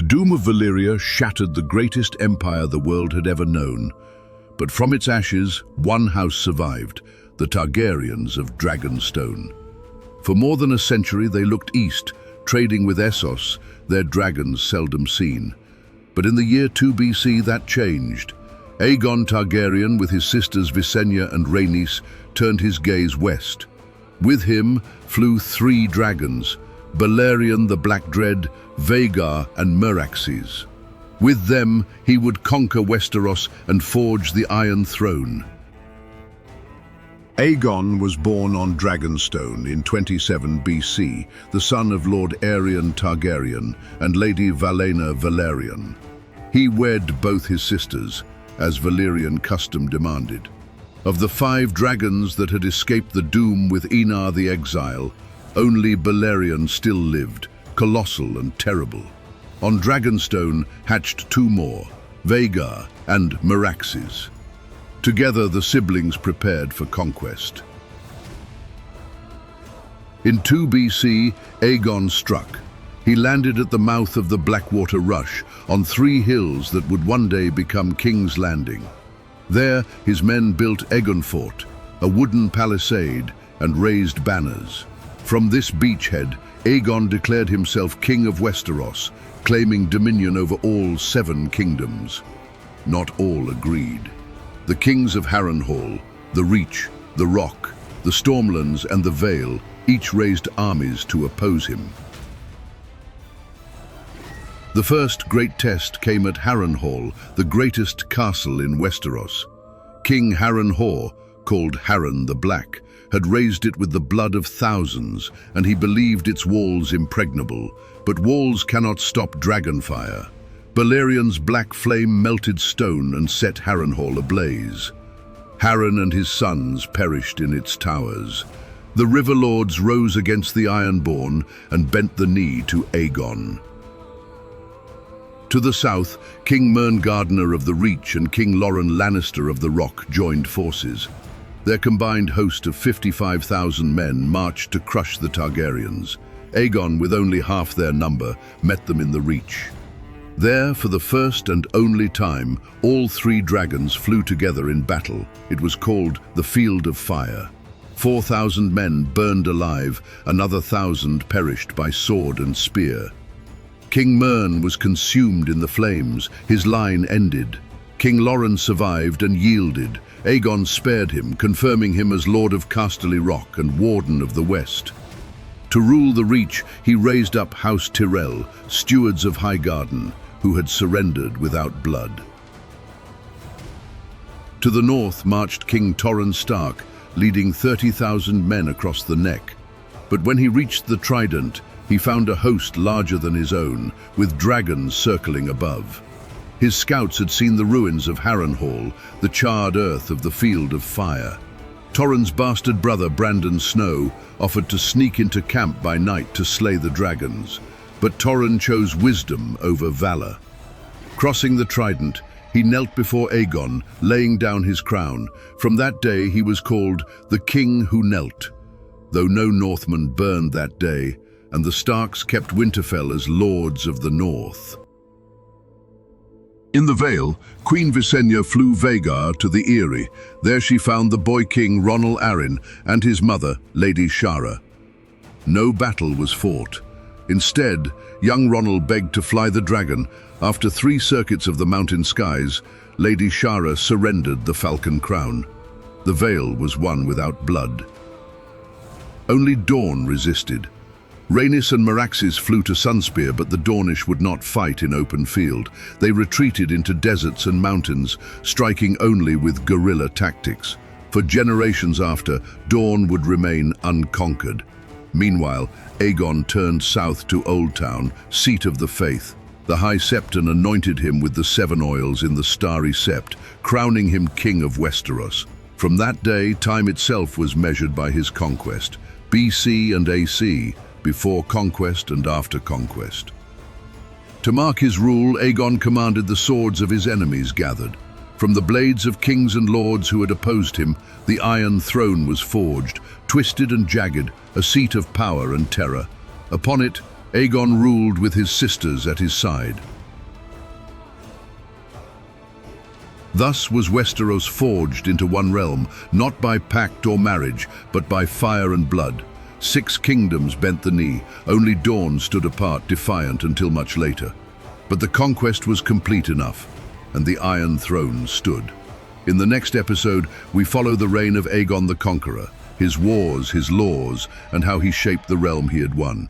doom of Valyria shattered the greatest empire the world had ever known. But from its ashes, one house survived, the Targaryens of Dragonstone. For more than a century they looked east, trading with Essos, their dragons seldom seen. But in the year 2 BC that changed. Aegon Targaryen, with his sisters Visenya and Rhaenys, turned his gaze west. With him flew 3 dragons, Balerion the Black Dread, Vhagar and Meraxes. With them he would conquer Westeros and forge the Iron Throne. Aegon was born on Dragonstone in 27 BC, the son of Lord Aegon Targaryen and Lady Valena Valerian. He wed both his sisters, as Valyrian custom demanded. Of the 5 dragons that had escaped the doom with Enar the Exile, only Balerion still lived, colossal and terrible. On Dragonstone hatched 2 more, Vhagar and Meraxes. Together the siblings prepared for conquest. In 2 BC, Aegon struck. He landed at the mouth of the Blackwater Rush, on 3 hills that would one day become King's Landing. There, his men built Aegon Fort, a wooden palisade, and raised banners. From this beachhead, Aegon declared himself King of Westeros, claiming dominion over all 7 kingdoms. Not all agreed. The kings of Harrenhal, the Reach, the Rock, the Stormlands and the Vale each raised armies to oppose him. The first great test came at Harrenhal, the greatest castle in Westeros. King Harrenhal, called Harren the Black, had raised it with the blood of thousands, and he believed its walls impregnable. But walls cannot stop dragonfire. Balerion's black flame melted stone and set Harrenhal ablaze. Harren and his sons perished in its towers. The river lords rose against the Ironborn and bent the knee to Aegon. To the south, King Mern of the Reach and King Loren Lannister of the Rock joined forces. Their combined host of 55,000 men marched to crush the Targaryens. Aegon, with only half their number, met them in the Reach. There, for the first and only time, all 3 dragons flew together in battle. It was called the Field of Fire. 4,000 men burned alive, another 1,000 perished by sword and spear. King Mern was consumed in the flames, his line ended. King Loren survived and yielded. Aegon spared him, confirming him as Lord of Casterly Rock and Warden of the West. To rule the Reach, he raised up House Tyrell, stewards of Highgarden, who had surrendered without blood. To the north marched King Torrhen Stark, leading 30,000 men across the neck. But when he reached the Trident, he found a host larger than his own, with dragons circling above. His scouts had seen the ruins of Harrenhal, the charred earth of the Field of Fire. Torrhen's bastard brother Brandon Snow offered to sneak into camp by night to slay the dragons, but Torrhen chose wisdom over valor. Crossing the Trident, he knelt before Aegon, laying down his crown. From that day he was called the King Who Knelt, though no Northman burned that day, and the Starks kept Winterfell as Lords of the North. In the Vale, Queen Visenya flew Vhagar to the Eyrie. There she found the boy king Ronal Arryn and his mother, Lady Shara. No battle was fought. Instead, young Ronal begged to fly the dragon. After 3 circuits of the mountain skies, Lady Shara surrendered the falcon crown. The Vale was won without blood. Only Dorne resisted. Rhaenys and Meraxes flew to Sunspear, but the Dornish would not fight in open field. They retreated into deserts and mountains, striking only with guerrilla tactics. For generations after, Dorne would remain unconquered. Meanwhile, Aegon turned south to Old Town, seat of the faith. The High Septon anointed him with the 7 oils in the Starry Sept, crowning him king of Westeros. From that day, time itself was measured by his conquest, BC and AC, before conquest and after conquest. To mark his rule, Aegon commanded the swords of his enemies gathered. From the blades of kings and lords who had opposed him, the Iron Throne was forged, twisted and jagged, a seat of power and terror. Upon it, Aegon ruled with his sisters at his side. Thus was Westeros forged into one realm, not by pact or marriage, but by fire and blood. 6 kingdoms bent the knee, only Dorne stood apart, defiant until much later. But the conquest was complete enough, and the Iron Throne stood. In the next episode, we follow the reign of Aegon the Conqueror, his wars, his laws, and how he shaped the realm he had won.